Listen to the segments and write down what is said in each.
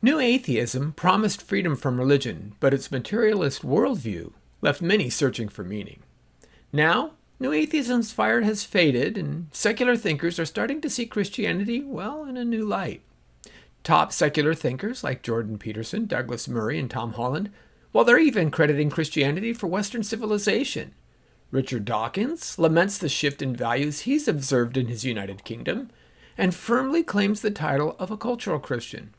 New atheism promised freedom from religion, but its materialist worldview left many searching for meaning. Now, New atheism's fire has faded, and secular thinkers are starting to see Christianity, well, in a new light. Top secular thinkers like Jordan Peterson, Douglas Murray, and Tom Holland, well, they're even crediting Christianity for Western civilization. Richard Dawkins laments the shift in values he's observed in his United Kingdom, and firmly claims the title of a cultural Christian.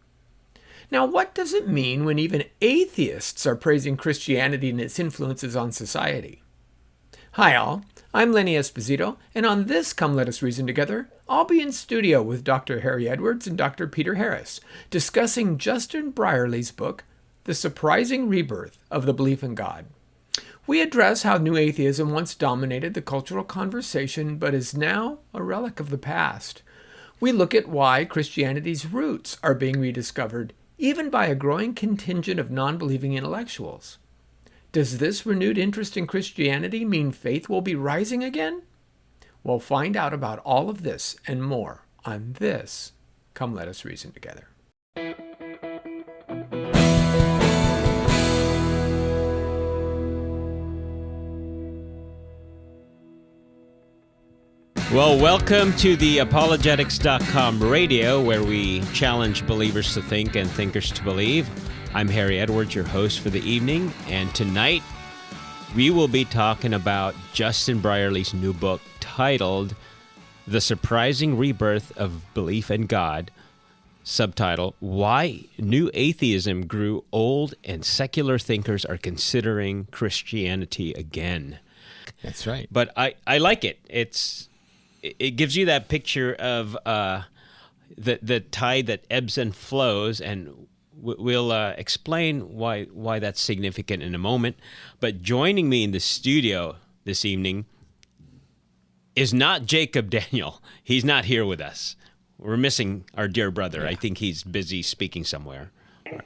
Now, what does it mean when even atheists are praising Christianity and its influences on society? Hi all, I'm Lenny Esposito, and on this Come Let Us Reason Together, I'll be in studio with Dr. Harry Edwards and Dr. Peter Harris, discussing Justin Brierley's book, The Surprising Rebirth of the Belief in God. We address how New Atheism once dominated the cultural conversation, but is now a relic of the past. We look at why Christianity's roots are being rediscovered, even by a growing contingent of non-believing intellectuals. Does this renewed interest in Christianity mean faith will be rising again? We'll find out about all of this and more on this Come Let Us Reason Together. Well, welcome to the Apologetics.com radio, where we challenge believers to think and thinkers to believe. I'm Harry Edwards, your host for the evening, and tonight we will be talking about Justin Brierley's new book titled The Surprising Rebirth of Belief in God, subtitle, Why New Atheism Grew Old and Secular Thinkers Are Considering Christianity Again. That's right. But I like it. It gives you that picture of the tide that ebbs and flows, and we'll explain why that's significant in a moment. But joining me in the studio this evening is not Jacob Daniel. He's not here with us. We're missing our dear brother. Yeah. I think he's busy speaking somewhere.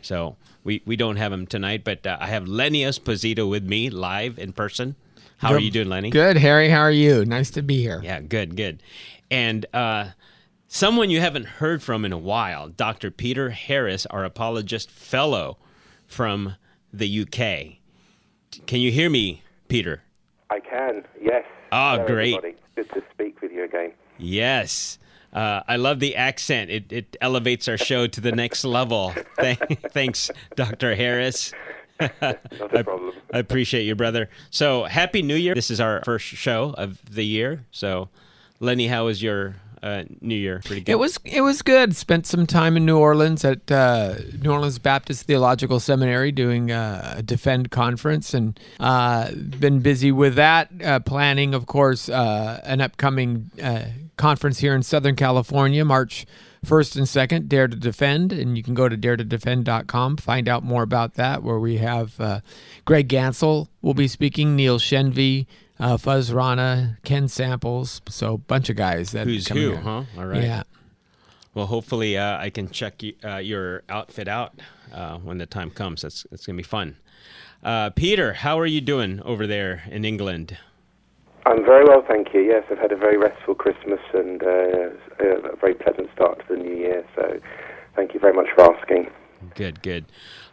So we don't have him tonight, but I have Lenny Esposito with me live in person. How are you doing, Lenny? Good, Harry. How are you? Nice to be here. Yeah, good. And someone you haven't heard from in a while, Dr. Peter Harris, our apologist fellow from the UK. Can you hear me, Peter? I can, yes. Oh, hello, great. Everybody. Good to speak with you again. Yes. I love the accent. It elevates our show to the next level. Thanks, Dr. Harris. Not a problem. I appreciate you, brother. So, Happy New Year. This is our first show of the year. So, Lenny, how was your New Year? Pretty good. It was good. Spent some time in New Orleans at New Orleans Baptist Theological Seminary doing a Defend conference, and been busy with that. Planning, of course, an upcoming conference here in Southern California, March 1st and 2nd, Dare to Defend, and you can go to daretodefend.com, find out more about that, where we have Greg Gansel will be speaking, Neil Shenvi, Fuzz Rana, Ken Samples, so a bunch of guys. Who's who, here. Huh? All right. Yeah. Well, hopefully I can check your outfit out when the time comes. That's going to be fun. Peter, how are you doing over there in England? I'm very well, thank you. Yes, I've had a very restful Christmas and a very pleasant start to the new year, so thank you very much for asking. Good.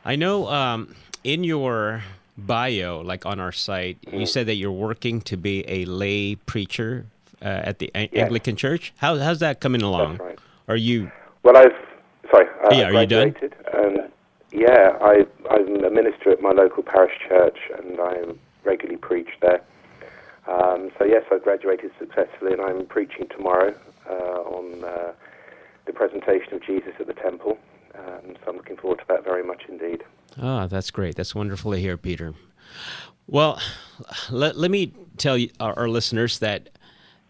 I know in your bio, like on our site, you said that you're working to be a lay preacher at the Anglican Church. How's that coming along? That's right. Are you... Well, I've are you done? I'm a minister at my local parish church, and I regularly preach there. So yes, I've graduated successfully, and I'm preaching tomorrow on the presentation of Jesus at the temple. So I'm looking forward to that very much indeed. Ah, that's great. That's wonderful to hear, Peter. Well, let me tell you, our listeners, that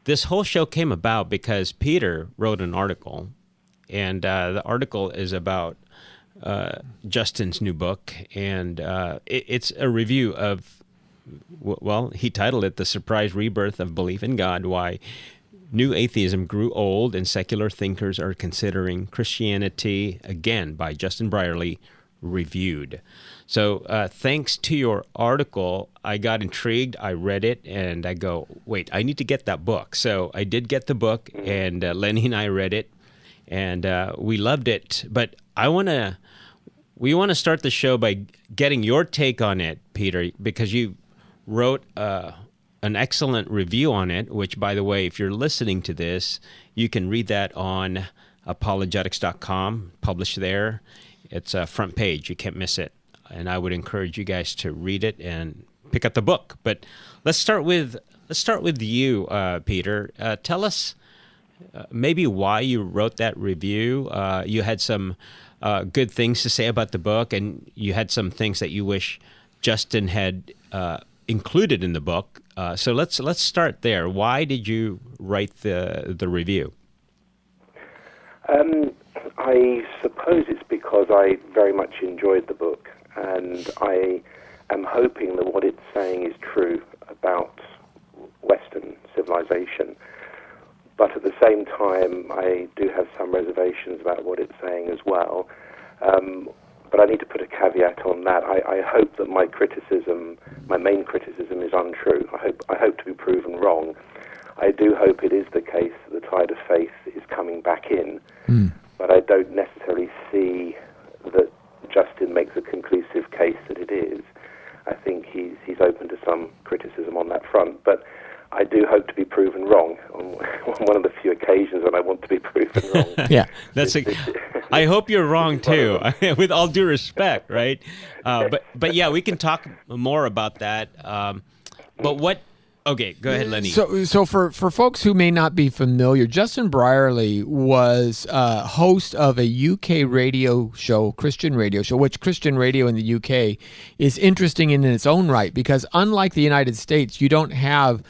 this whole show came about because Peter wrote an article, and the article is about Justin's new book, and it's a review of, well, he titled it The Surprise Rebirth of Belief in God, Why New Atheism Grew Old and Secular Thinkers Are Considering Christianity Again, by Justin Brierley, reviewed. So thanks to your article, I got intrigued. I read it, and I go, wait, I need to get that book. So I did get the book, and Lenny and I read it, and we loved it. But I want to we want to start the show by getting your take on it, Peter, because you wrote an excellent review on it, which, by the way, if you're listening to this, you can read that on apologetics.com, published there. It's a front page. You can't miss it. And I would encourage you guys to read it and pick up the book. But let's start with you, Peter. Tell us maybe why you wrote that review. You had some good things to say about the book, and you had some things that you wish Justin had included in the book. So let's start there. Why did you write the review? I suppose it's because I very much enjoyed the book, and I am hoping that what it's saying is true about Western civilization. But at the same time, I do have some reservations about what it's saying as well. But I need to put a caveat on that. I hope that my main criticism is untrue. I hope to be proven wrong. I do hope it is the case that the tide of faith is coming back in, but I don't necessarily see that Justin makes a conclusive case that it is. I think he's open to some criticism on that front, but I do hope to be proven wrong on one of the few occasions when I want to be proven wrong. Yeah, I hope you're wrong too, with all due respect, right? But yeah, we can talk more about that. But what? Okay, go ahead, Lenny. So for folks who may not be familiar, Justin Brierley was host of a UK radio show, Christian radio show, which Christian radio in the UK is interesting in its own right, because unlike the United States, you don't have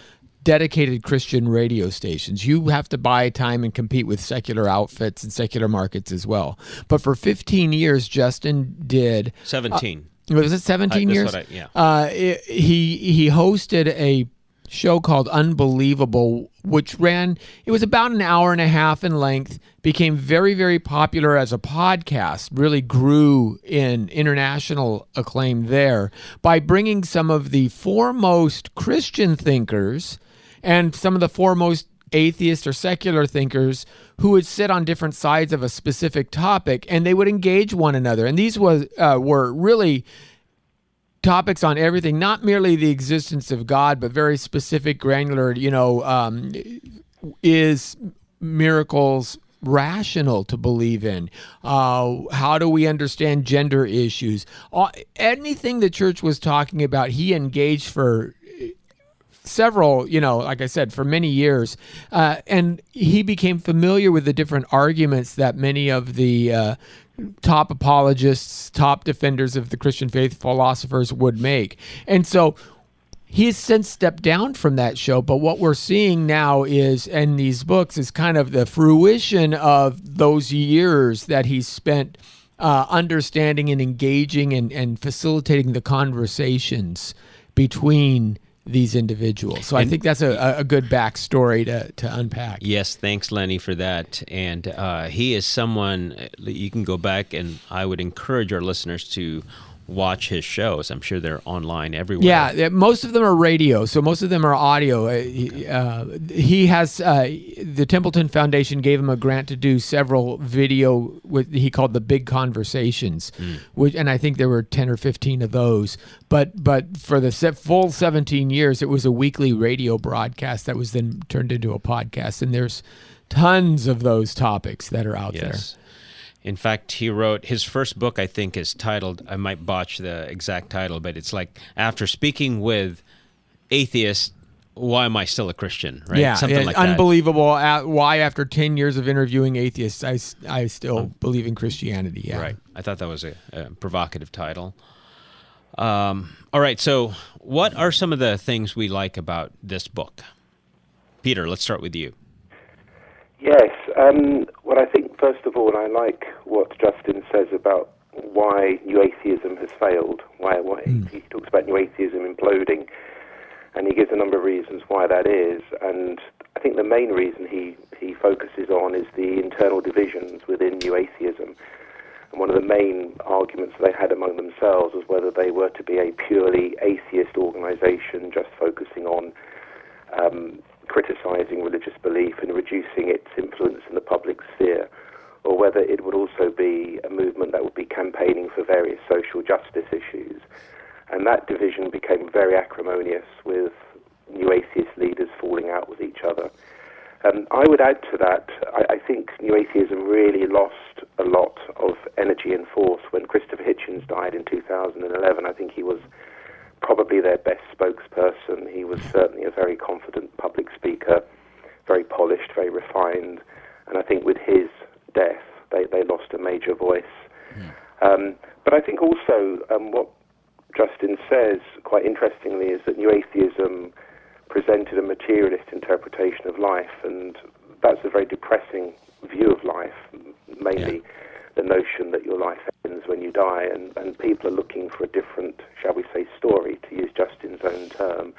dedicated Christian radio stations. You have to buy time and compete with secular outfits and secular markets as well. But for 15 years, Justin did... 17. Was it 17 years? He hosted a show called Unbelievable, which it was about an hour and a half in length, became very, very popular as a podcast, really grew in international acclaim there by bringing some of the foremost Christian thinkers and some of the foremost atheist or secular thinkers who would sit on different sides of a specific topic, and they would engage one another. And these were really topics on everything, not merely the existence of God, but very specific, granular, is miracles rational to believe in? How do we understand gender issues? Anything the church was talking about, he engaged for several, like I said, for many years. And he became familiar with the different arguments that many of the top apologists, top defenders of the Christian faith, philosophers would make. And so he has since stepped down from that show, but what we're seeing now is, in these books, is kind of the fruition of those years that he spent understanding and engaging and facilitating the conversations between these individuals. So I think that's a good backstory to unpack. Yes, thanks, Lenny, for that. And he is someone, you can go back, and I would encourage our listeners to watch his shows. I'm sure they're online everywhere. Yeah, most of them are radio, so most of them are audio. He has, the Templeton Foundation gave him a grant to do several video, he called the Big Conversations, and I think there were 10 or 15 of those. But for the full 17 years, it was a weekly radio broadcast that was then turned into a podcast, and there's tons of those topics that are out there. In fact, he wrote his first book, I think, is titled, I might botch the exact title, but it's like, After Speaking with Atheists, Why Am I Still a Christian? Right? Yeah, Something like that. Unbelievable. Why, after 10 years of interviewing atheists, I still believe in Christianity. Yeah. Right. I thought that was a provocative title. All right, so what are some of the things we like about this book? Peter, let's start with you. Yes. Well, I think, first of all, I like what Justin says about why New Atheism has failed. He talks about New Atheism imploding, and he gives a number of reasons why that is. And I think the main reason he focuses on is the internal divisions within New Atheism. And one of the main arguments they had among themselves was whether they were to be a purely atheist organization, just focusing on criticizing religious belief and reducing its influence in the public sphere, or whether it would also be a movement that would be campaigning for various social justice issues. And that division became very acrimonious, with New Atheist leaders falling out with each other. I would add to that, I think New Atheism really lost a lot of energy and force when Christopher Hitchens died in 2011. I think he was probably their best spokesperson. He was certainly a very confident public speaker, very polished, very refined, and I think with his death, they lost a major voice. But I think also what Justin says, quite interestingly, is that New Atheism presented a materialist interpretation of life, and that's a very depressing view of life, mainly the notion that your life ends when you die, and people are looking for a different, shall we say, story, to use Justin's own term.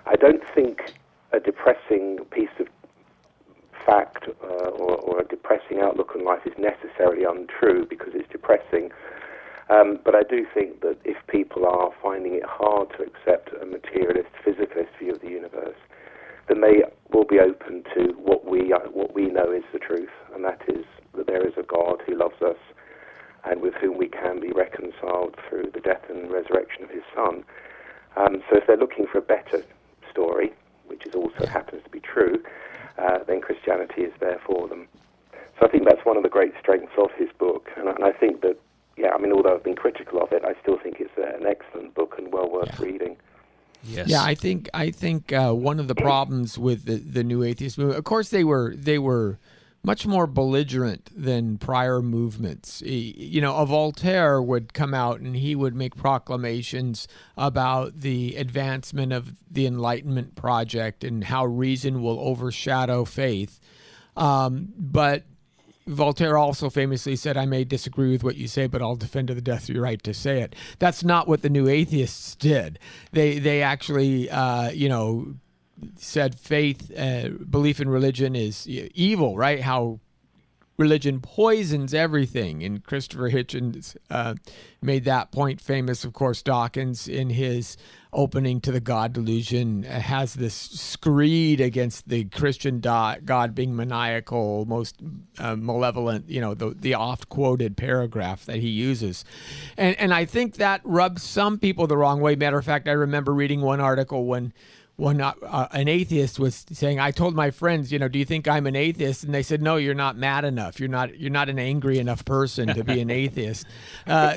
I don't think a depressing piece of fact or a depressing outlook on life is necessarily untrue because it's depressing. But I do think that if people are finding it hard to accept a materialist, physicalist view of the universe, then they will be open to what we know is the truth, and that is that there is a God who loves us and with whom we can be reconciled through the death and resurrection of his Son. So if they're looking for a better story, which is also happens to be true, then Christianity is there for them. So I think that's one of the great strengths of his book, and I think that, although I've been critical of it, I still think it's an excellent book and well worth reading. Yes. Yeah, I think one of the problems with the New Atheist movement, of course, they were much more belligerent than prior movements. A Voltaire would come out and he would make proclamations about the advancement of the Enlightenment project and how reason will overshadow faith. But Voltaire also famously said, "I may disagree with what you say, but I'll defend to the death your right to say it." That's not what the New Atheists did. They actually, said faith, belief in religion is evil, right? How religion poisons everything. And Christopher Hitchens made that point famous. Of course, Dawkins, in his opening to the God Delusion, has this screed against the Christian God being maniacal, most malevolent, the oft-quoted paragraph that he uses. And I think that rubs some people the wrong way. Matter of fact, I remember reading one article when an atheist was saying, "I told my friends, do you think I'm an atheist?" And they said, "No, you're not mad enough. You're not an angry enough person to be an atheist."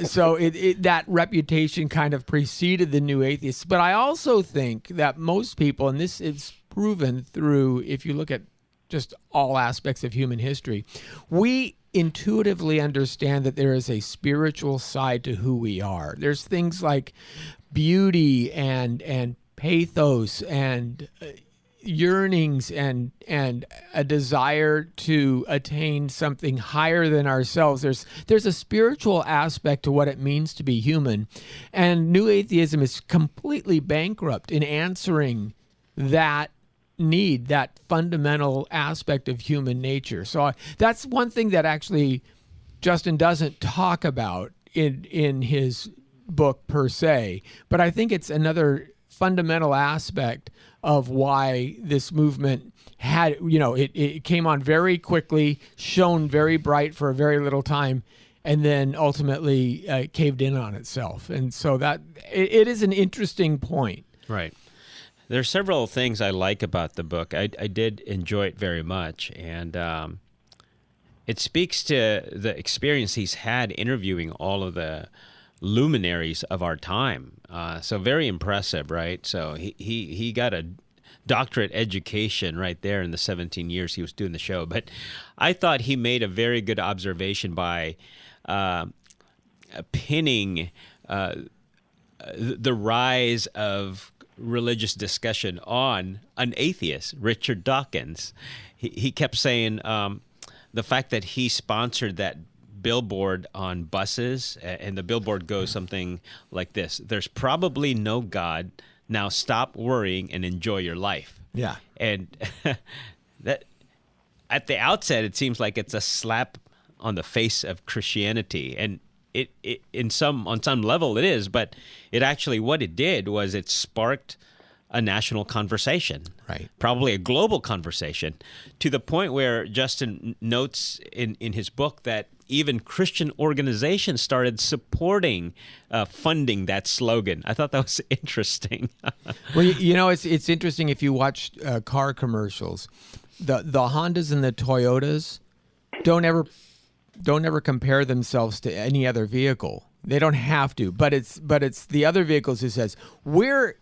So that reputation kind of preceded the New Atheists. But I also think that most people, and this is proven through, if you look at just all aspects of human history, we intuitively understand that there is a spiritual side to who we are. There's things like beauty and pathos and yearnings and a desire to attain something higher than ourselves. There's a spiritual aspect to what it means to be human, and New Atheism is completely bankrupt in answering that need, that fundamental aspect of human nature. So that's one thing that actually Justin doesn't talk about in his book per se, but I think it's another fundamental aspect of why this movement had, it came on very quickly, shone very bright for a very little time, and then ultimately caved in on itself. And so that it is an interesting point. Right. There are several things I like about the book. I did enjoy it very much, and it speaks to the experience he's had interviewing all of the luminaries of our time. So very impressive, right? So he got a doctorate education right there in the 17 years he was doing the show. But I thought he made a very good observation by pinning the rise of religious discussion on an atheist, Richard Dawkins. He kept saying the fact that he sponsored that billboard on buses, and the billboard goes something like this: "There's probably no God. Now stop worrying and enjoy your life." Yeah. And that, at the outset, it seems like it's a slap on the face of Christianity, and it on some level it is, but it actually, what it did was it sparked a national conversation, Right. probably a global conversation, to the point where Justin notes in his book that even Christian organizations started supporting, funding that slogan. I thought that was interesting. Well, it's interesting if you watch car commercials. The Hondas and the Toyotas don't ever compare themselves to any other vehicle. They don't have to, but it's the other vehicles who says we're,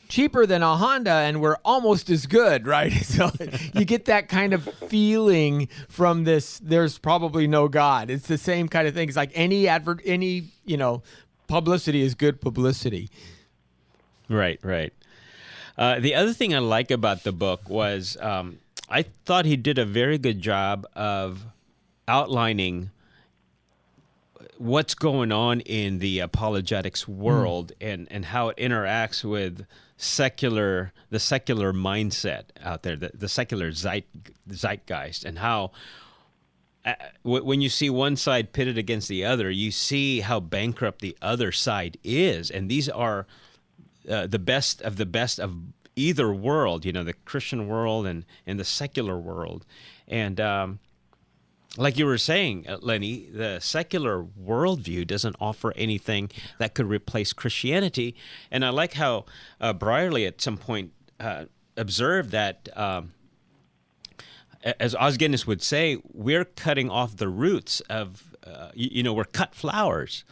cheaper than a Honda and we're almost as good, right? So you get that kind of feeling from this. There's probably no God. It's the same kind of thing. It's like any publicity is good publicity. Right. The other thing I like about the book was I thought he did a very good job of outlining what's going on in the apologetics world and how it interacts with the secular mindset out there, the secular zeitgeist, and how when you see one side pitted against the other, you see how bankrupt the other side is. And these are the best of either world, the Christian world and the secular world. And like you were saying, Lenny, the secular worldview doesn't offer anything that could replace Christianity. And I like how Brierley at some point observed that, as Os Guinness would say, we're cutting off the roots of, we're cut flowers.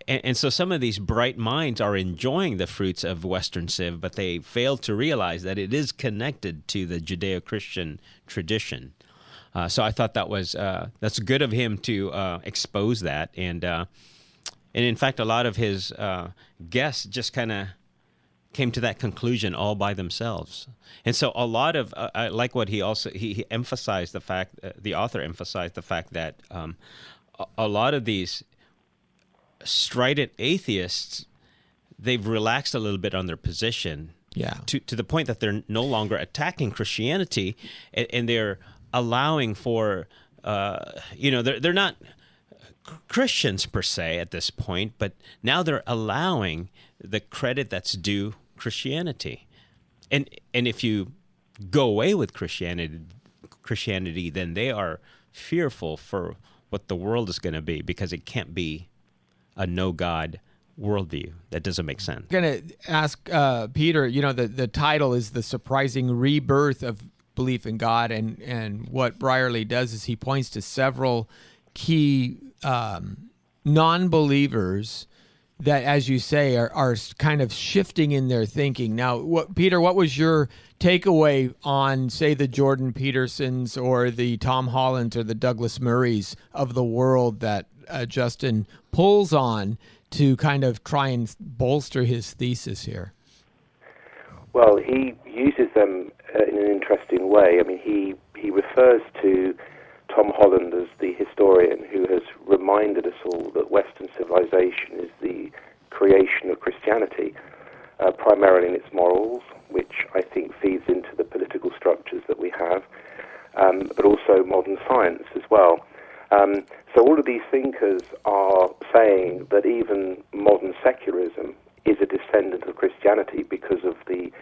And so some of these bright minds are enjoying the fruits of Western Civ, but they fail to realize that it is connected to the Judeo-Christian tradition. So I thought that's good of him to expose that, and in fact, a lot of his guests just kind of came to that conclusion all by themselves. And so a lot of I like what he emphasized the fact, the author emphasized the fact that a lot of these strident atheists, they've relaxed a little bit on their position, to the point that they're no longer attacking Christianity, and they're allowing for, they're not Christians per se at this point, but now they're allowing the credit that's due Christianity. And if you go away with Christianity, then they are fearful for what the world is going to be, because it can't be a no-God worldview. That doesn't make sense. I'm going to ask Peter, the title is The Surprising Rebirth of Belief in God, and what Brierley does is he points to several key non-believers that, as you say, are kind of shifting in their thinking. Now, Peter, what was your takeaway on, say, the Jordan Petersons or the Tom Hollands or the Douglas Murrays of the world that Justin pulls on to kind of try and bolster his thesis here? Well, he uses them in an interesting way. I mean, he refers to Tom Holland as the historian who has reminded us all that Western civilization is the creation of Christianity, primarily in its morals, which I think feeds into the political structures that we have, but also modern science as well. So all of these thinkers are saying that even modern secularism is a descendant of Christianity because of the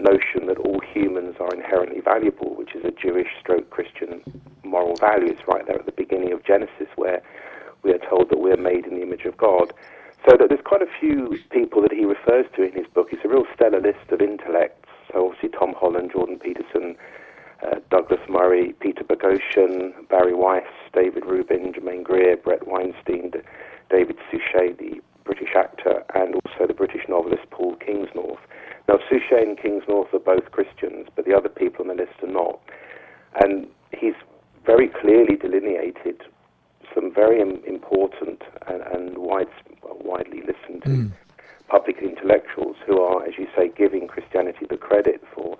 notion that all humans are inherently valuable, which is a Jewish/Christian moral value. It's right there at the beginning of Genesis, where we are told that we're made in the image of God. So that there's quite a few people that he refers to in his book. It's a real stellar list of intellects. So obviously Tom Holland, Jordan Peterson, Douglas Murray, Peter Boghossian, Barry Weiss, David Rubin, Germaine Greer, Brett Weinstein, David Suchet, the British actor, and also the British novelist Paul Kingsnorth. Now, Suchet and Kingsnorth are both Christians, but the other people on the list are not. And he's very clearly delineated some very important and widely listened to public intellectuals who are, as you say, giving Christianity the credit for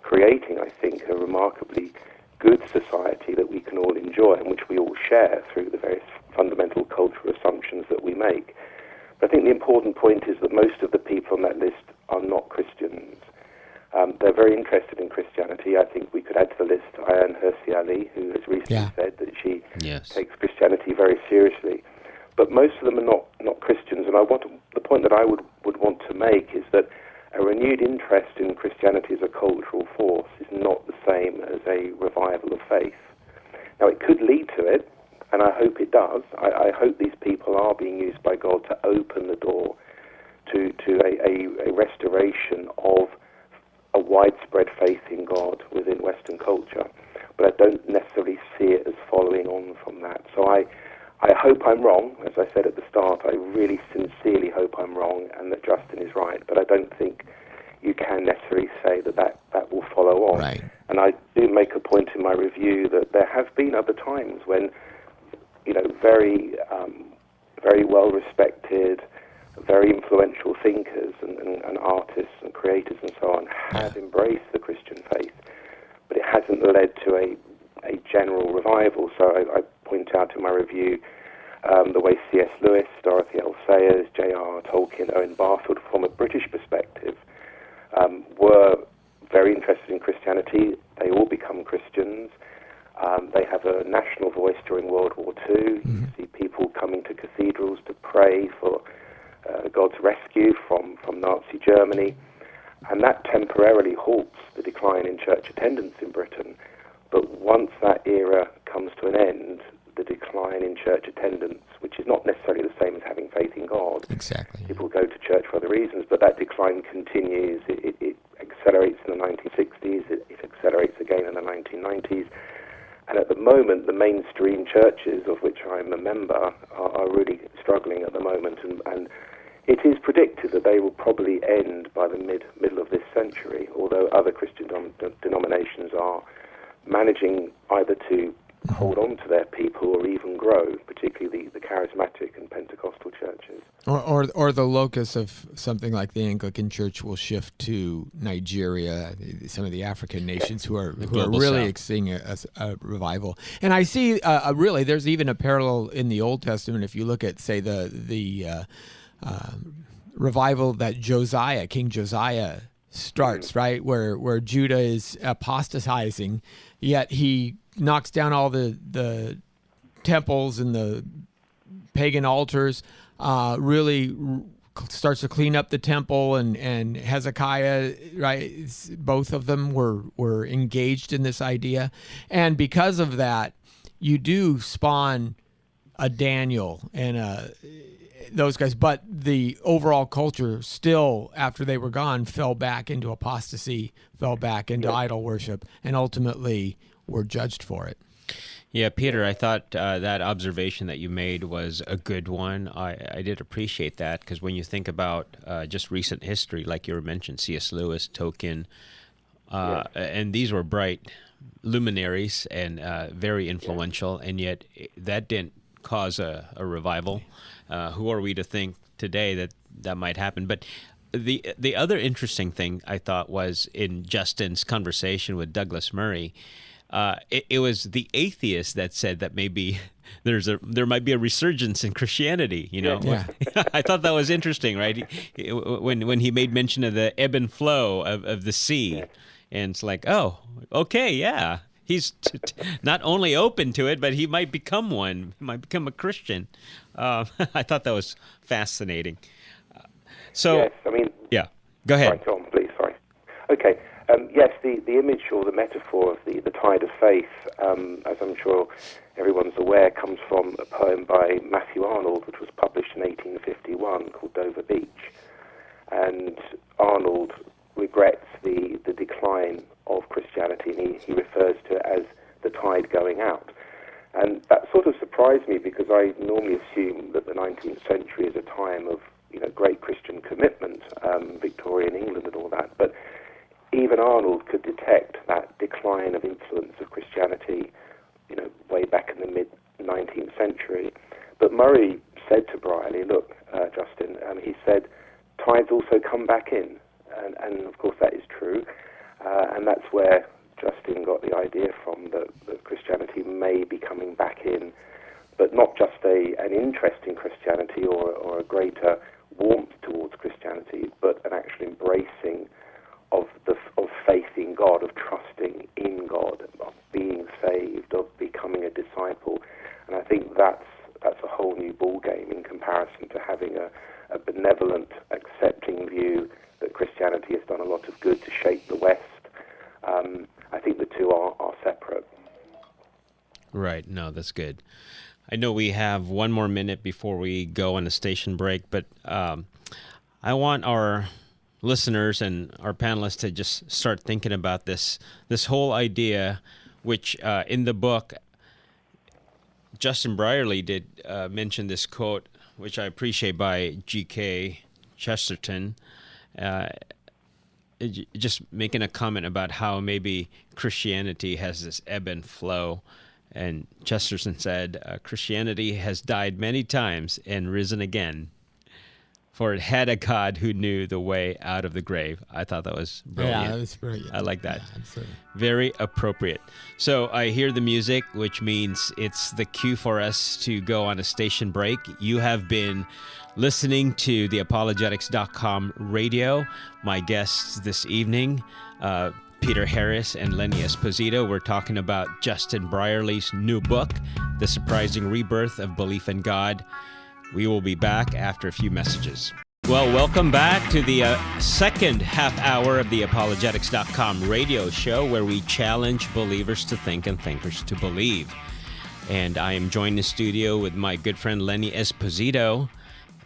creating, I think, a remarkably good society that we can all enjoy and which we all share through the various fundamental cultural assumptions that we make. But I think the important point is that most of the people on that list are not Christians. They're very interested in Christianity. I think we could add to the list Ayaan Hirsi Ali, who has recently said that she takes Christianity very seriously. But most of them are not Christians. And the point that I would want to make is that a renewed interest in Christianity as a cultural force is not the same as a revival of faith. Now, it could lead to it, and I hope it does. I hope these people are being used by God to open the door to a restoration of a widespread faith in God within Western culture. But I don't necessarily see it as following on from that. So I hope I'm wrong. As I said at the start, I really sincerely hope I'm wrong and that Justin is right. But I don't think you can necessarily say that will follow on. Right. And I do make a point in my review that there have been other times when, very well-respected, very influential thinkers and artists and creators and so on have embraced the Christian faith, but it hasn't led to a general revival. So I point out in my review the way C.S. Lewis, Dorothy L. Sayers, J.R. Tolkien, Owen Barfield, from a British perspective, were very interested in Christianity. They all become Christians. They have a national voice during World War II. You see people coming to cathedrals to pray for God's rescue from Nazi Germany. And that temporarily halts the decline in church attendance in Britain. But once that era comes to an end, the decline in church attendance, which is not necessarily the same as having faith in God. Exactly. People go to church for other reasons, but that decline continues. It accelerates in the 1960s. It accelerates again in the 1990s. And at the moment, the mainstream churches, of which I'm a member, are really struggling at the moment. And it is predicted that they will probably end by the middle of this century, although other Christian denominations are managing either to hold on to their people or even grow, particularly the charismatic and Pentecostal churches. Or the locus of something like the Anglican Church will shift to Nigeria, some of the African nations who are really seeing a revival. And I see really there's even a parallel in the Old Testament if you look at, say, the revival that King Josiah starts, right, where Judah is apostatizing, yet he knocks down all the temples and the pagan altars, really starts to clean up the temple, and Hezekiah, right, both of them were engaged in this idea. And because of that, you do spawn a Daniel and those guys, but the overall culture still, after they were gone, fell back into apostasy, fell back into idol worship, and ultimately were judged for it. Yeah, Peter, I thought that observation that you made was a good one. I did appreciate that, because when you think about just recent history, like you mentioned, C.S. Lewis, Tolkien, and these were bright luminaries and very influential, and yet that didn't cause a revival. Who are we to think today that might happen? But the other interesting thing I thought was in Justin's conversation with Douglas Murray, it was the atheist that said that maybe there might be a resurgence in Christianity. I thought that was interesting, right? When he made mention of the ebb and flow of the sea, and it's like, oh, okay, yeah. He's not only open to it, but he might become one. He might become a Christian. I thought that was fascinating. Yes, I mean... Yeah, go ahead. Sorry, Tom, please, sorry. Okay, yes, the image or the metaphor of the tide of faith, as I'm sure everyone's aware, comes from a poem by Matthew Arnold, which was published in 1851, called Dover Beach. And Arnold regrets the decline of Christianity, and he refers to it as the tide going out. And that sort of surprised me, because I normally assume that the 19th century is a time of great Christian commitment, Victorian England and all that. But even Arnold could detect that decline of influence of Christianity, way back in the mid-19th century. But Murray said to Brierley, look, Justin, he said, tides also come back in. And of course that is true. And that's where Justin got the idea from, that Christianity may be coming back in, but not just an interest in Christianity or a greater warmth towards Christianity, but an actual embracing of faith in God, of trusting in God, of being saved, of becoming a disciple. And I think that's a whole new ballgame in comparison to having a benevolent, accepting view that Christianity has done a lot of good to shape the West. I think the two are separate. Right. No, that's good. I know we have one more minute before we go on a station break, but I want our listeners and our panelists to just start thinking about this whole idea, which in the book, Justin Brierley did mention this quote, which I appreciate, by G.K. Chesterton, just making a comment about how maybe Christianity has this ebb and flow. And Chesterton said, Christianity has died many times and risen again, for it had a God who knew the way out of the grave. I thought that was brilliant. Yeah, that was brilliant. I like that. Yeah, absolutely. Very appropriate. So I hear the music, which means it's the cue for us to go on a station break. You have been listening to the Apologetics.com radio. My guests this evening, Peter Harris and Lenny Esposito. We're talking about Justin Brierley's new book, The Surprising Rebirth of Belief in God. We will be back after a few messages. Well, welcome back to the second half hour of the Apologetics.com radio show, where we challenge believers to think and thinkers to believe. And I am joined in the studio with my good friend Lenny Esposito,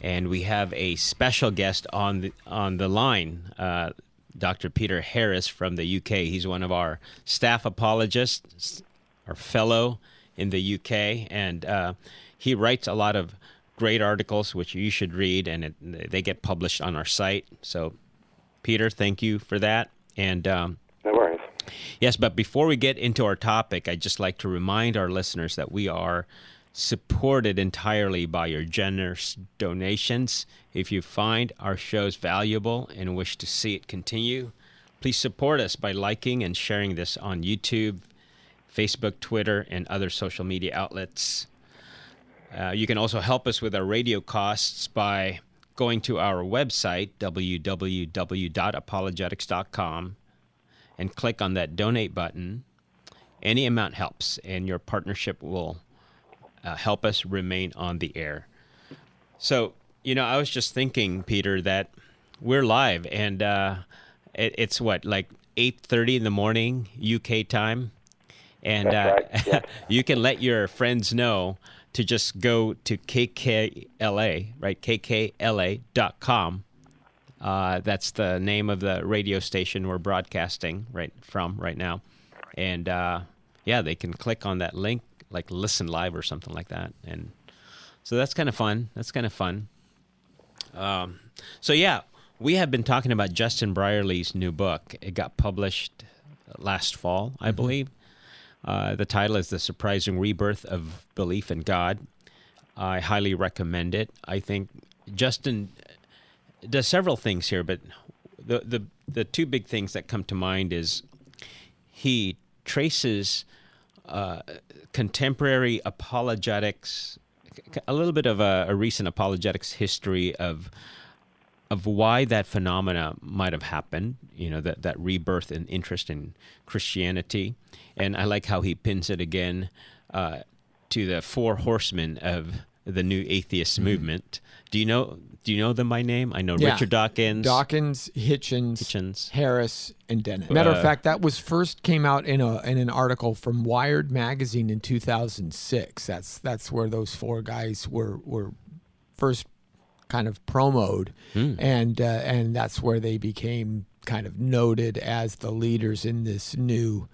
and we have a special guest on the line, Dr. Peter Harris from the UK. He's one of our staff apologists, our fellow in the UK, and he writes a lot of great articles, which you should read, and they get published on our site. So, Peter, thank you for that. And no worries. Yes, but before we get into our topic, I'd just like to remind our listeners that we are supported entirely by your generous donations. If you find our shows valuable and wish to see it continue, please support us by liking and sharing this on YouTube, Facebook, Twitter, and other social media outlets. You can also help us with our radio costs by going to our website, www.apologetics.com, and click on that donate button. Any amount helps, and your partnership will help us remain on the air. So, I was just thinking, Peter, that we're live, and it's what, like 8:30 in the morning UK time, and That's right. Yeah. You can let your friends know to just go to KKLA, right? KKLA.com. That's the name of the radio station we're broadcasting from right now, and they can click on that link, like listen live or something like that. And so that's kind of fun. So we have been talking about Justin Brierley's new book. It got published last fall, I believe. The title is The Surprising Rebirth of Belief in God. I highly recommend it. I think Justin does several things here, but the two big things that come to mind is he traces contemporary apologetics, a little bit of a recent apologetics history of why that phenomena might have happened, that rebirth and interest in Christianity. And I like how he pins it again to the four horsemen of the new atheist movement. Do you know them by name? I know Richard Dawkins, Hitchens, Harris, and Dennett. Matter of fact, that was first came out in an article from Wired magazine in 2006. That's where those four guys were first kind of promoted, and that's where they became kind of noted as the leaders in this new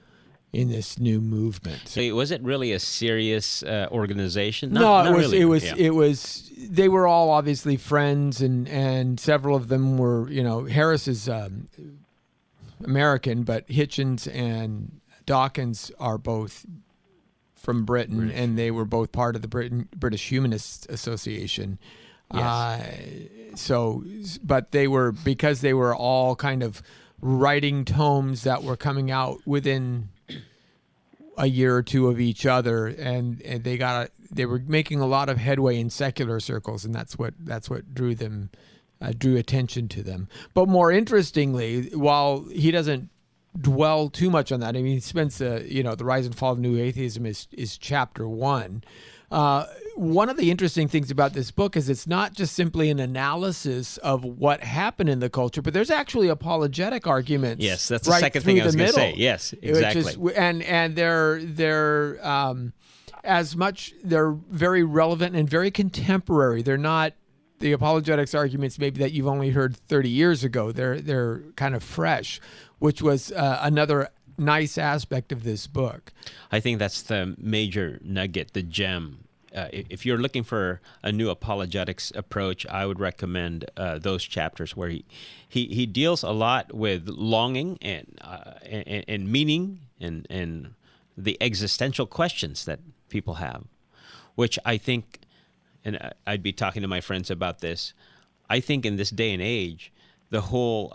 movement. So was it really a serious organization? No, it was. Really. It was. They were all obviously friends, and several of them were. Harris is American, but Hitchens and Dawkins are both from Britain, and they were both part of the British Humanist Association. Yes. But because they were all kind of writing tomes that were coming out within a year or two of each other, and they were making a lot of headway in secular circles, and that's what drew attention to them. But more interestingly, while he doesn't dwell too much on that, I mean, he spends the Rise and Fall of New Atheism is chapter 1. one of the interesting things about this book is it's not just simply an analysis of what happened in the culture, but there's actually apologetic arguments. Yes, that's the right second thing I was going to say. middle, Yes, exactly. And they're as much, they're very relevant and very contemporary. They're not the apologetics arguments maybe that you've only heard 30 years ago. They're kind of fresh, which was another nice aspect of this book. I think that's the major nugget, the gem. If you're looking for a new apologetics approach, I would recommend those chapters where he deals a lot with longing and meaning and the existential questions that people have, which I think, and I'd be talking to my friends about this, I think in this day and age, the whole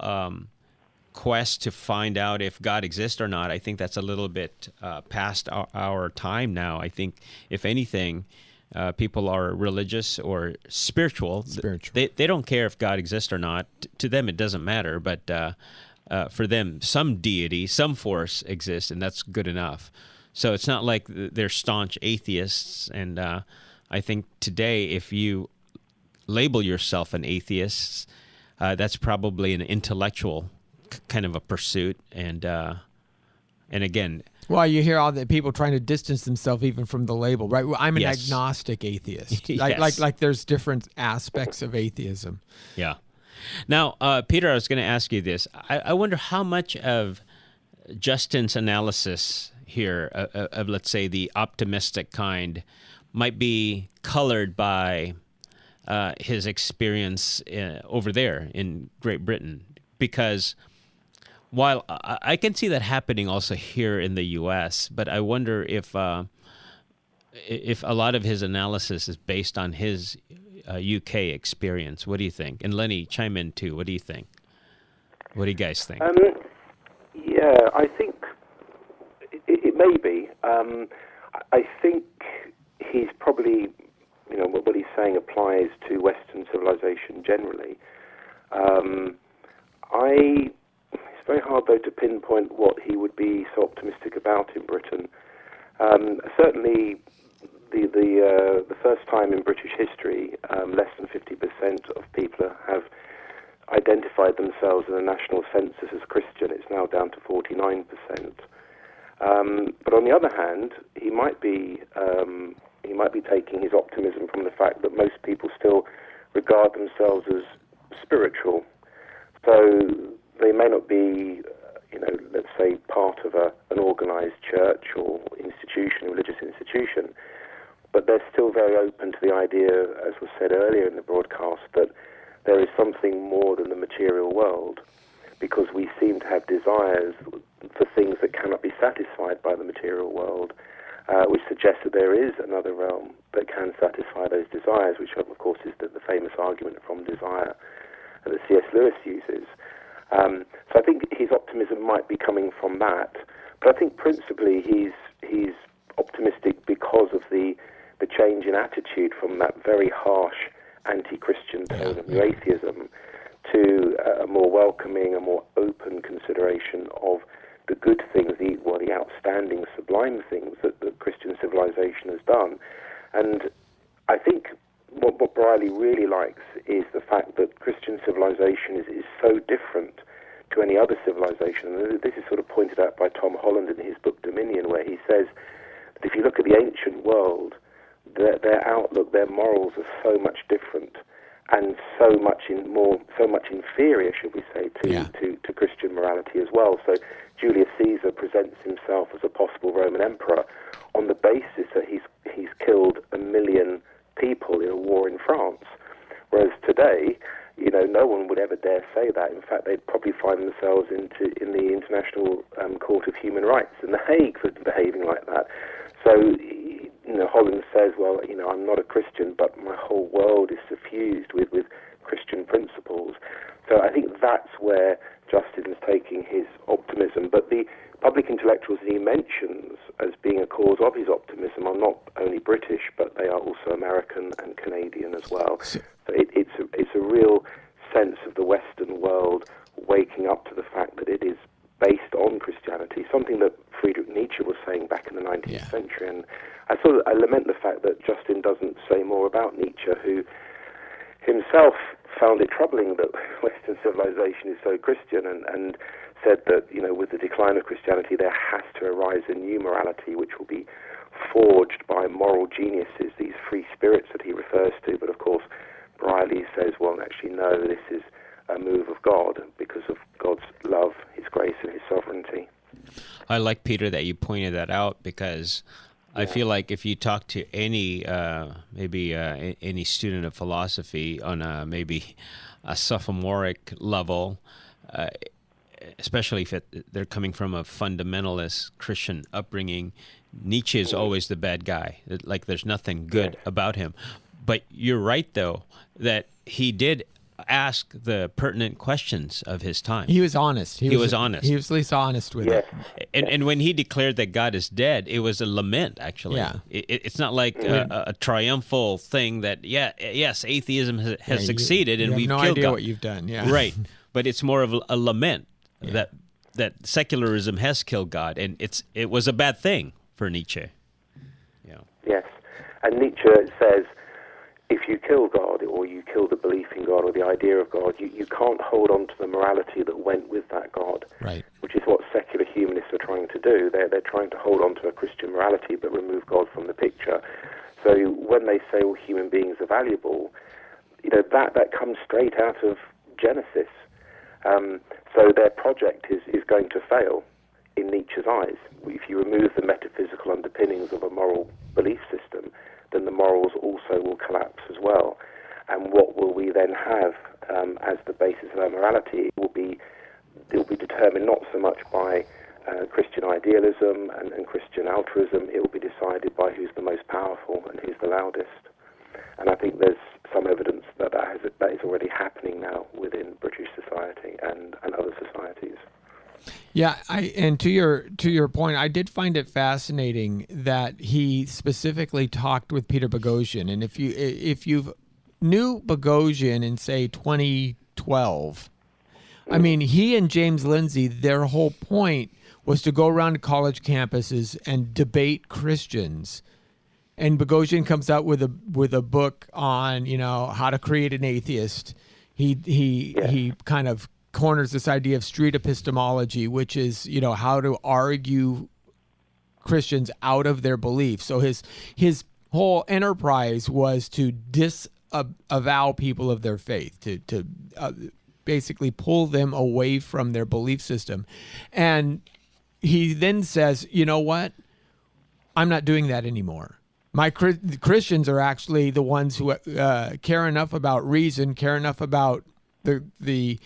quest to find out if God exists or not, I think that's a little bit past our time now. I think, if anything, people are religious or spiritual. They don't care if God exists or not. To them, it doesn't matter. But for them, some deity, some force exists, and that's good enough. So it's not like they're staunch atheists. And I think today, if you label yourself an atheist, that's probably an intellectual kind of a pursuit. And again, well, you hear all the people trying to distance themselves even from the label, right? Well, I'm an agnostic atheist. Yes. Like there's different aspects of atheism. Yeah. Now, Peter, I was going to ask you this. I wonder how much of Justin's analysis here of, let's say, the optimistic kind might be colored by his experience over there in Great Britain. Because while I can see that happening also here in the U.S., but I wonder if a lot of his analysis is based on his UK experience. What do you think? And Lenny, chime in too. What do you think? What do you guys think? Yeah, I think it may be. I think he's probably, what he's saying applies to Western civilization generally. It's very hard, though, to pinpoint what he would be so optimistic about in Britain. Certainly, the first time in British history, less than 50% of people have identified themselves in a national census as Christian. It's now down to 49%. But on the other hand, he might be taking his optimism from the fact that most people still regard themselves as spiritual. So they may not be, let's say, part of an organized church or institution, religious institution, but they're still very open to the idea, as was said earlier in the broadcast, that there is something more than the material world, because we seem to have desires for things that cannot be satisfied by the material world, which suggests that there is another realm that can satisfy those desires, which, of course, is the famous argument from desire that C.S. Lewis uses. So I think his optimism might be coming from that, but I think principally he's optimistic because of the change in attitude from that very harsh anti-Christian tone of new atheism to a more welcoming, a more open consideration of the good things, the outstanding, sublime things that Christian civilization has done. And I think what Brierley really likes is the fact that Christian civilization is so different to any other civilization. And this is sort of pointed out by Tom Holland in his book Dominion, where he says that if you look at the ancient world, their outlook, their morals are so much different and so much inferior, should we say, to Christian morality as well. So Julius Caesar presents himself as a possible Roman emperor on the basis that he's killed 1 million people in a war in France, whereas today, no one would ever dare say that. In fact, they'd probably find themselves in the International Court of Human Rights in The Hague for behaving like that. So, Holland says, well, I'm not a Christian, but my whole world is suffused with Christian principles. So I think that's where Justin is taking his optimism. But the public intellectuals that he mentions as being a cause of his optimism are not only British, but they are also American and Canadian as well. So it's a real sense of the Western world waking up to the fact that it is based on Christianity, something that Friedrich Nietzsche was saying back in the 19th century. And I lament the fact that Justin doesn't say more about Nietzsche, who himself found it troubling that Western civilization is so Christian, and said that, with the decline of Christianity, there has to arise a new morality which will be forged by moral geniuses, these free spirits that he refers to. But of course, Brierley says, well, actually, no, this is a move of God because of God's love, his grace, and his sovereignty. I like, Peter, that you pointed that out, because I feel like if you talk to any any student of philosophy on maybe a sophomoric level, especially if they're coming from a fundamentalist Christian upbringing, Nietzsche is always the bad guy. Like, there's nothing good about him. But you're right, though, that he did ask the pertinent questions of his time. He was honest. He was honest. He was at least honest with it. And when he declared that God is dead, it was a lament, actually. Yeah. It's not like a triumphal thing that, yes, atheism has succeeded and we've no killed idea God. what you've done. Yeah. Right. But it's more of a lament that secularism has killed God, and it was a bad thing for Nietzsche. Yes. And Nietzsche says, if you kill God, or you kill the belief in God or the idea of God, you can't hold on to the morality that went with that God, right? Which is what secular humanists are trying to do. They're trying to hold on to a Christian morality but remove God from the picture. So when they say all human beings are valuable, that comes straight out of Genesis. So their project is going to fail in Nietzsche's eyes. If you remove the metaphysical underpinnings of a moral belief system, then the morals also will collapse as well. And what will we then have as the basis of our morality? It will be determined not so much by Christian idealism and Christian altruism. It will be decided by who's the most powerful and who's the loudest. And I think there's some evidence that is already happening now within British society and other societies. Yeah, and to your point, I did find it fascinating that he specifically talked with Peter Boghossian, and if you knew Boghossian in, say, 2012, I mean, he and James Lindsay, their whole point was to go around to college campuses and debate Christians. And Boghossian comes out with a book on how to create an atheist. He kind of corners this idea of street epistemology, which is how to argue Christians out of their beliefs. So his whole enterprise was to disavow people of their faith, to basically pull them away from their belief system. And he then says, you know what? I'm not doing that anymore. My Christians are actually the ones who care enough about reason, care enough about the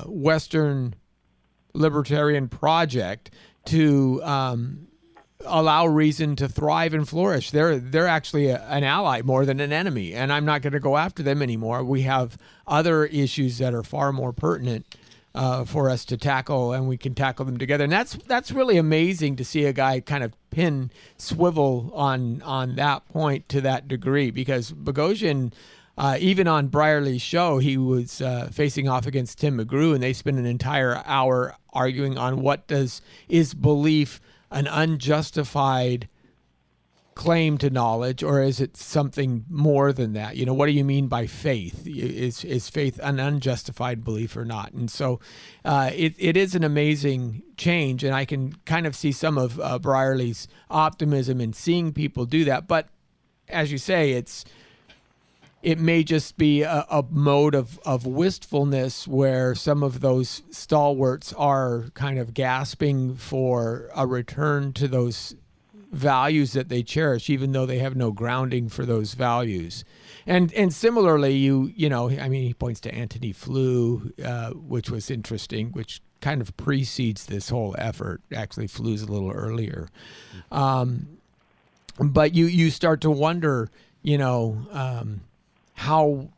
Western libertarian project to allow reason to thrive and flourish. They're actually an ally more than an enemy, and I'm not going to go after them anymore. We have other issues that are far more pertinent for us to tackle, and we can tackle them together. And that's really amazing to see a guy kind of swivel on that point to that degree, because Boghossian, even on Brierley's show, he was facing off against Tim McGrew, and they spent an entire hour arguing on is belief an unjustified claim to knowledge, or is it something more than that? What do you mean by faith? Is faith an unjustified belief or not? And so it is an amazing change, and I can kind of see some of Brierley's optimism in seeing people do that. But as you say, it may just be a mode of wistfulness where some of those stalwarts are kind of gasping for a return to those values that they cherish, even though they have no grounding for those values. And similarly, he points to Antony Flew, which was interesting, which kind of precedes this whole effort. Actually, Flew's a little earlier. But you start to wonder, how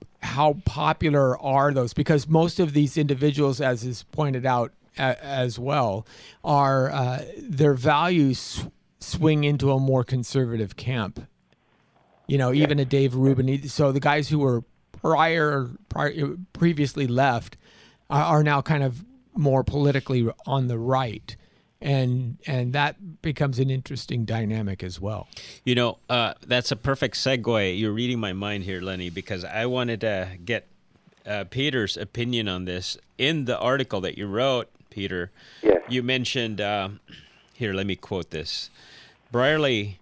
popular are those? Because most of these individuals, as is pointed out as well, are their values swing into a more conservative camp. Even a Dave Rubin. So the guys who were previously left are now kind of more politically on the right. And that becomes an interesting dynamic as well. That's a perfect segue. You're reading my mind here, Lenny, because I wanted to get Peter's opinion on this. In the article that you wrote, Peter, Yes. you mentioned, here, let me quote this. Brierley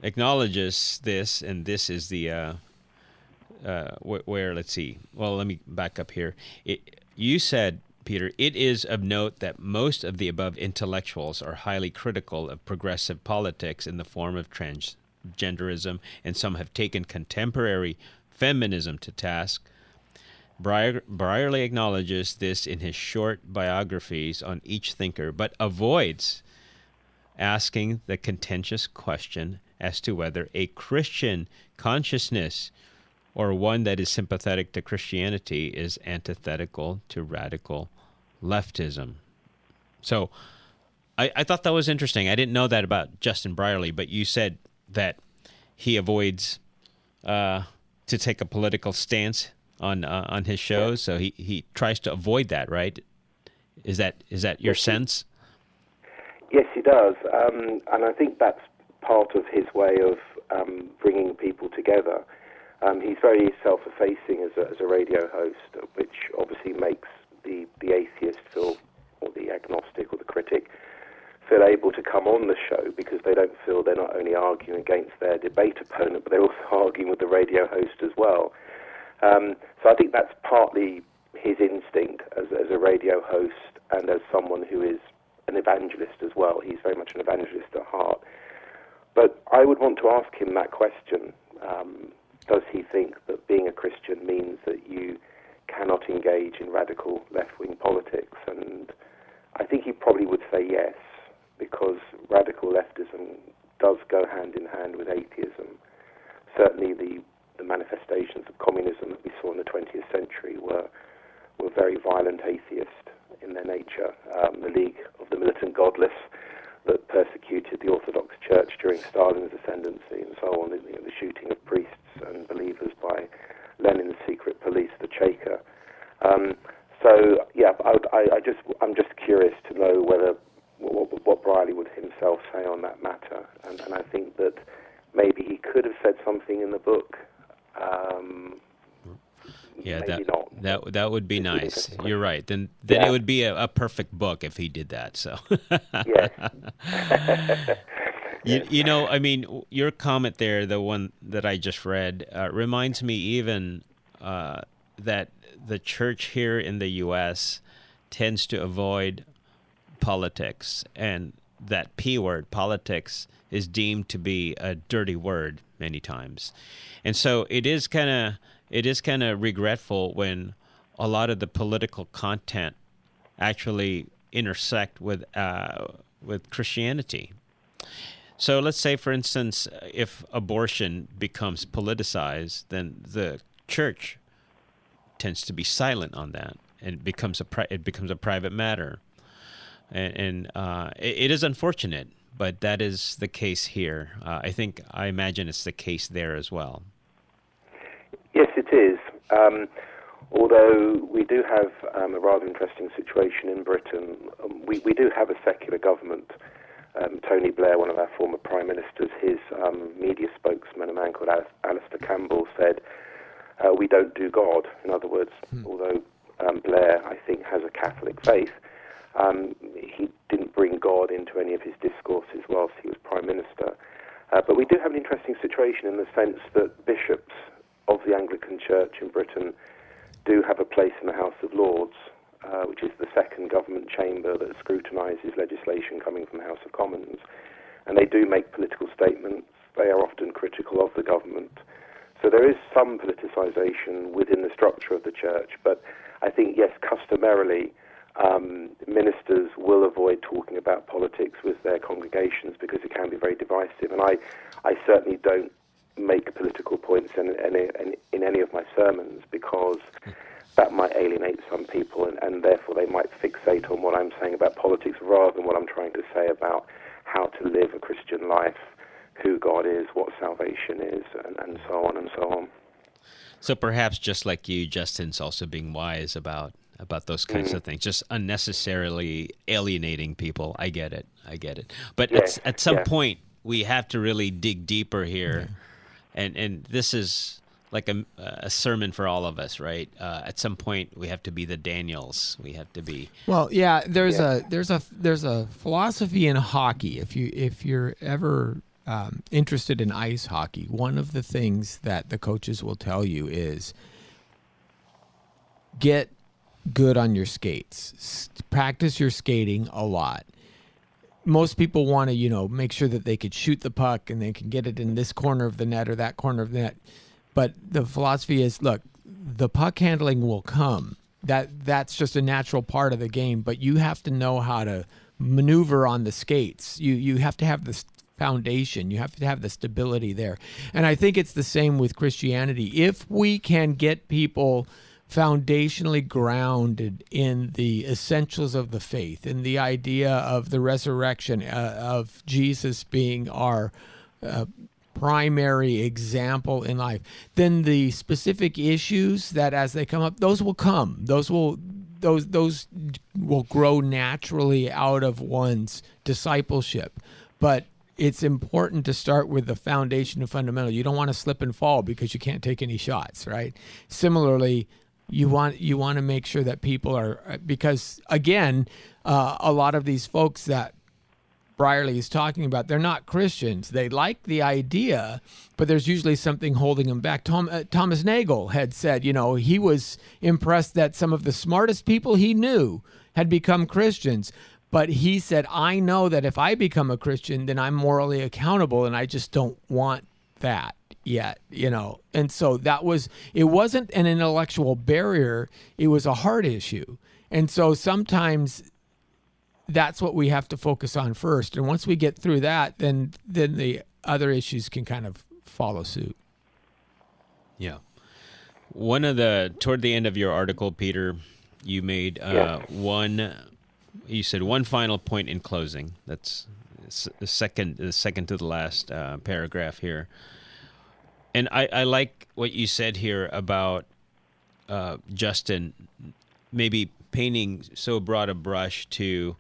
acknowledges this, and this is the, where, let's see. Well, let me back up here. You said, Peter, it is of note that most of the above intellectuals are highly critical of progressive politics in the form of transgenderism, and some have taken contemporary feminism to task. Brierley acknowledges this in his short biographies on each thinker, but avoids asking the contentious question as to whether a Christian consciousness or one that is sympathetic to Christianity is antithetical to radical leftism. So I thought that was interesting. I didn't know that about Justin Brierley, but you said that he avoids to take a political stance on his shows, so he tries to avoid that, right? Is that your sense? Yes, he does, and I think that's part of his way of bringing people together. He's very self-effacing as a radio host, which obviously makes the atheist feel, or the agnostic or the critic, feel able to come on the show because they don't feel they're not only arguing against their debate opponent, but they're also arguing with the radio host as well. So I think that's partly his instinct as a radio host and as someone who is an evangelist as well. He's very much an evangelist at heart. But I would want to ask him that question. Does he think that being a Christian means that you cannot engage in radical left-wing politics? And I think he probably would say yes, because radical leftism does go hand in hand with atheism. Certainly the manifestations of communism that we saw in the 20th century were very violent atheist in their nature. The League of the Militant Godless that persecuted the Orthodox Church during Stalin's ascendancy and so on, the shooting of priests and believers by Lenin's secret police, the Cheka. So yeah, I'm just curious to know what Brierley would himself say on that matter, and I think that maybe he could have said something in the book. Yeah, maybe not. That would be nice. You're right. Then it would be a perfect book if he did that. So Yes. I mean, your comment there, the one that I just read, reminds me even that the church here in the U.S. tends to avoid politics, and that P word, politics, is deemed to be a dirty word many times. And so it is kind of regretful when a lot of the political content actually intersect with Christianity. So let's say, for instance, if abortion becomes politicized, then the church tends to be silent on that, and it becomes a private matter. And it is unfortunate, but that is the case here. I imagine it's the case there as well. Yes, it is. Although we do have a rather interesting situation in Britain. We do have a secular government. Tony Blair, one of our former prime ministers, his media spokesman, a man called Alistair Campbell, said, we don't do God. In other words, although Blair, I think, has a Catholic faith, he didn't bring God into any of his discourses whilst he was prime minister. But we do have an interesting situation in the sense that bishops of the Anglican Church in Britain do have a place in the House of Lords, which is the second government chamber that scrutinises legislation coming from the House of Commons. And they do make political statements. They are often critical of the government. So there is some politicisation within the structure of the church. But I think, yes, customarily, ministers will avoid talking about politics with their congregations because it can be very divisive. And I certainly don't make political points in any of my sermons because that might alienate some people, and therefore they might fixate on what I'm saying about politics rather than what I'm trying to say about how to live a Christian life, who God is, what salvation is, and so on and so on. So perhaps just like you, Justin's also being wise about about those kinds of things, just unnecessarily alienating people. I get it. But at some point, we have to really dig deeper here, and this is like a sermon for all of us, right? At some point, we have to be the Daniels. We have to be. Well, there's a philosophy in hockey. If you're ever interested in ice hockey, one of the things that the coaches will tell you is get good on your skates. Practice your skating a lot. Most people want to, make sure that they could shoot the puck and they can get it in this corner of the net or that corner of the net. But the philosophy is, look, the puck handling will come. That's just a natural part of the game, but you have to know how to maneuver on the skates. You have to have the foundation. You have to have the stability there. And I think it's the same with Christianity. If we can get people foundationally grounded in the essentials of the faith, in the idea of the resurrection, of Jesus being our primary example in life, then the specific issues that as they come up, those will come. Those will grow naturally out of one's discipleship. But it's important to start with the foundation and fundamental. You don't want to slip and fall because you can't take any shots, right? Similarly, you want to make sure that people are, because again, a lot of these folks that Brierley is talking about, they're not Christians. They like the idea, but there's usually something holding them back. Thomas Nagel had said, he was impressed that some of the smartest people he knew had become Christians. But he said, I know that if I become a Christian, then I'm morally accountable, and I just don't want that yet, And so it wasn't an intellectual barrier. It was a heart issue. And so sometimes that's what we have to focus on first. And once we get through that, then the other issues can kind of follow suit. Yeah. Toward the end of your article, Peter, you made you said one final point in closing. That's the second to the last paragraph here. And I like what you said here about Justin maybe painting so broad a brush to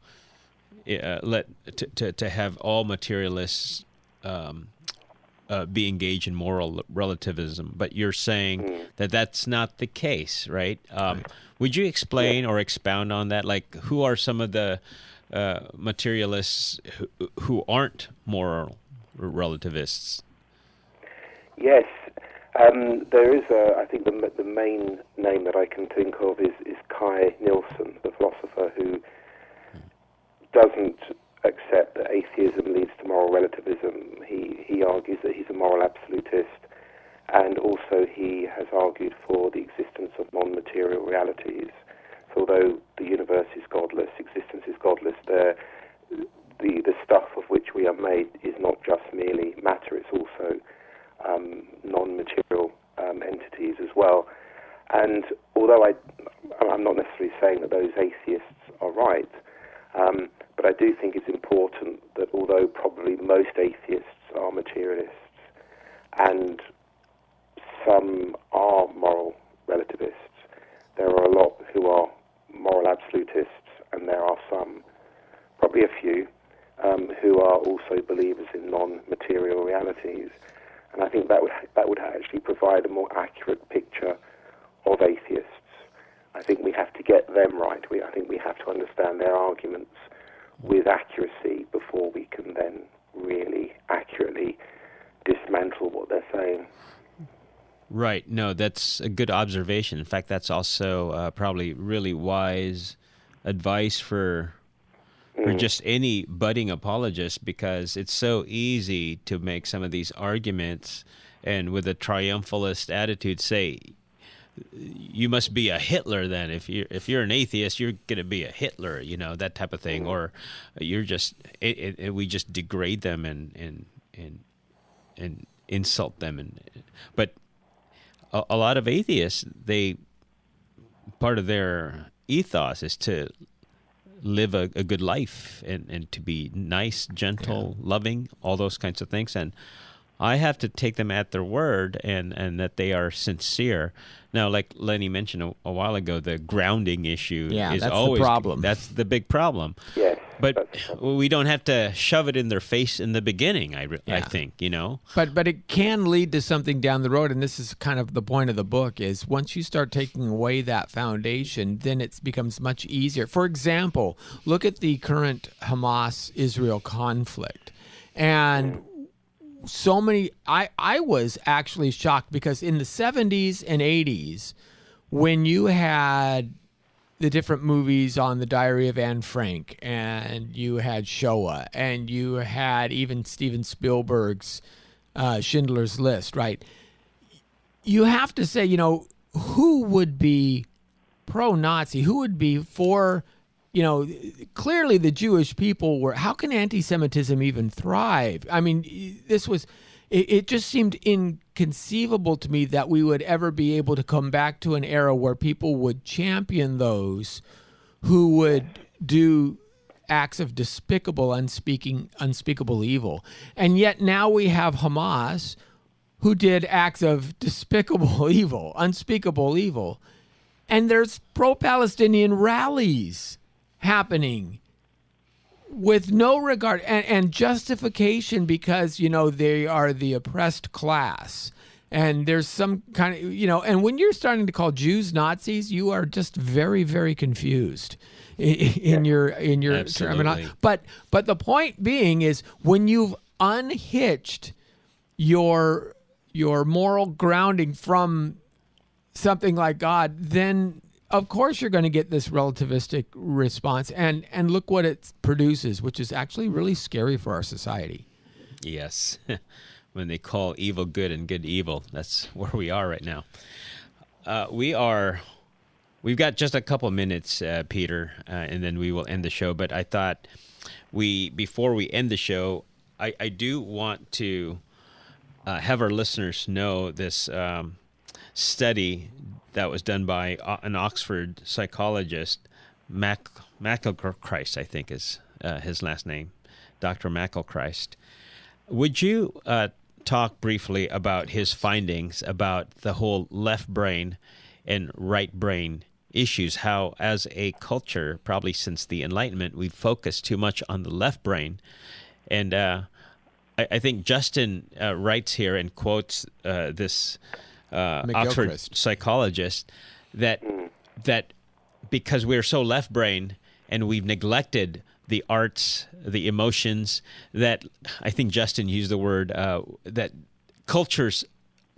have all materialists be engaged in moral relativism, but you're saying that that's not the case, right? Would you explain or expound on that? Like, who are some of the materialists who aren't moral relativists? Yes, there is I think the main name that I can think of is Kai Nielsen, the philosopher who doesn't accept that atheism leads to moral relativism. He argues that he's a moral absolutist, and also he has argued for the existence of non-material realities. So although the universe is godless, existence is godless, the stuff of which we are made is not just merely matter, it's also non-material entities as well. And although I'm not necessarily saying that those atheists are right, but I do think it's important that although probably most atheists are materialists and some are moral relativists, there are a lot who are moral absolutists, and there are some, probably a few, who are also believers in non-material realities. And I think that would actually provide a more accurate picture of atheists. I think we have to get them right. I think we have to understand their arguments with accuracy before we can then really accurately dismantle what they're saying. Right. No, that's a good observation. In fact, that's also probably really wise advice for just any budding apologist, because it's so easy to make some of these arguments and with a triumphalist attitude say, you must be a Hitler then. If you're an atheist, you're going to be a Hitler, that type of thing. Or you're just we just degrade them and insult them. But a lot of atheists, part of their ethos is to live a good life and to be nice, gentle, loving, all those kinds of things. And I have to take them at their word and that they are sincere. Now, like Lenny mentioned a while ago, the grounding issue is that's always the problem. That's the big problem. Yes. But we don't have to shove it in their face in the beginning, I think, But it can lead to something down the road, and this is kind of the point of the book, is once you start taking away that foundation, then it becomes much easier. For example, look at the current Hamas-Israel conflict. And so many, I was actually shocked because in the 70s and 80s, when you had the different movies on the Diary of Anne Frank, and you had Shoah, and you had even Steven Spielberg's Schindler's List, right? You have to say, who would be pro-Nazi? Who would be for, clearly the Jewish people were, how can anti-Semitism even thrive? I mean, it just seemed inconceivable to me that we would ever be able to come back to an era where people would champion those who would do acts of despicable, unspeakable evil. And yet now we have Hamas who did acts of despicable evil, unspeakable evil. And there's pro-Palestinian rallies happening with no regard and justification because, they are the oppressed class. And there's some kind of, and when you're starting to call Jews Nazis, you are just very, very confused in your terminology. But the point being is when you've unhitched your moral grounding from something like God, then of course you're going to get this relativistic response, and look what it produces, which is actually really scary for our society. Yes. When they call evil good and good evil, that's where we are right now. We've got just a couple minutes, Peter, and then we will end the show. But I thought before we end the show, I do want to have our listeners know this study that was done by an Oxford psychologist, McElchrist, I think is his last name, Dr. McElchrist. Would you talk briefly about his findings about the whole left brain and right brain issues, how as a culture, probably since the Enlightenment, we've focused too much on the left brain. And I think Justin writes here and quotes this Oxford psychologist that because we're so left brain and we've neglected the arts, the emotions, that I think Justin used the word that cultures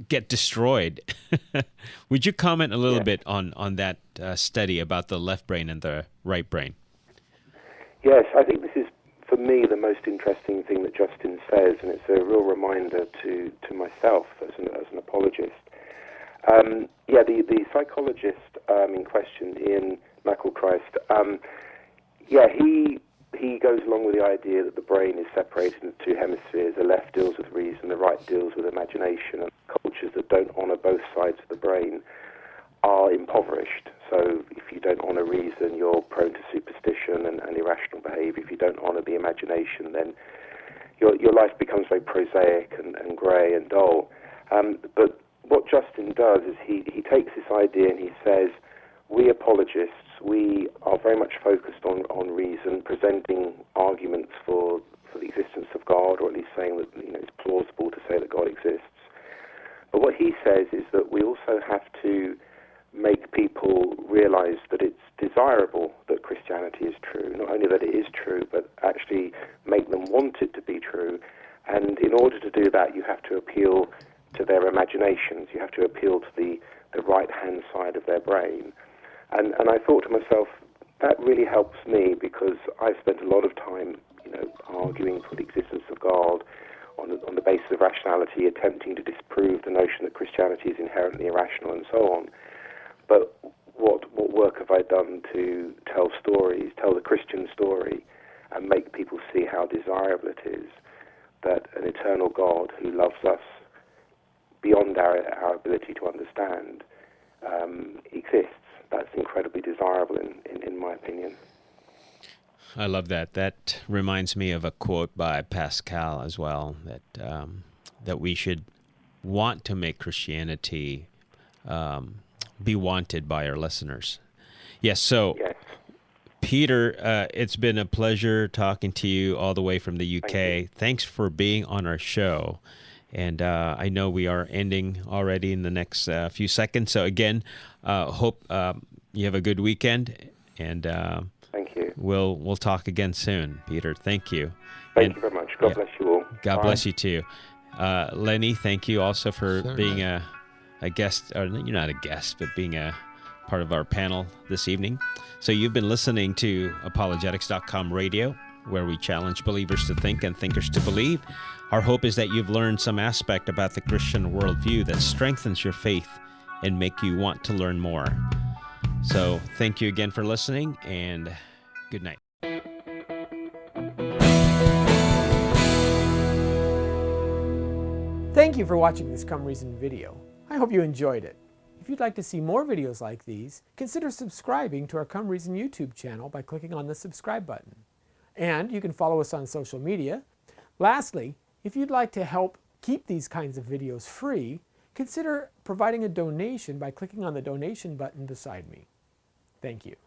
get destroyed. Would you comment a little bit on that study about the left brain and the right brain? Yes, I think this is, for me, the most interesting thing that Justin says, and it's a real reminder to myself as an apologist. The psychologist in question, Ian McElchrist, he goes along with the idea that the brain is separated into two hemispheres. The left deals with reason, the right deals with imagination, and cultures that don't honour both sides of the brain are impoverished. So if you don't honour reason, you're prone to superstition and irrational behaviour. If you don't honour the imagination, then your life becomes very prosaic and grey and dull. But what Justin does is he takes this idea and he says, we apologists, we are very much focused on reason, presenting arguments for the existence of God, or at least saying that it's plausible to say that God exists. But what he says is that we also have to make people realize that it's desirable that Christianity is true. Not only that it is true, but actually make them want it to be true. And in order to do that, you have to appeal to their imaginations. You have to appeal to the right-hand side of their brain. And I thought to myself, that really helps me, because I've spent a lot of time, arguing for the existence of God on the basis of rationality, attempting to disprove the notion that Christianity is inherently irrational and so on. But what work have I done to tell stories, tell the Christian story, and make people see how desirable it is that an eternal God who loves us beyond our ability to understand exists. That's incredibly desirable in my opinion. I love that. That reminds me of a quote by Pascal as well, that that we should want to make Christianity be wanted by our listeners. Yes, so Yes. Peter, it's been a pleasure talking to you all the way from the UK. Thanks for being on our show. And I know we are ending already in the next few seconds. So again, hope you have a good weekend. And Thank you. we'll talk again soon, Peter. Thank you. Thank you very much. God bless you all. God Bye. bless you too. Lenny, thank you also for being a guest, or you're not a guest, but being a part of our panel this evening. So you've been listening to apologetics.com radio, where we challenge believers to think and thinkers to believe. Our hope is that you've learned some aspect about the Christian worldview that strengthens your faith and make you want to learn more. So thank you again for listening, and good night. Thank you for watching this Come Reason video. I hope you enjoyed it. If you'd like to see more videos like these, consider subscribing to our Come Reason YouTube channel by clicking on the subscribe button. And you can follow us on social media. Lastly, if you'd like to help keep these kinds of videos free, consider providing a donation by clicking on the donation button beside me. Thank you.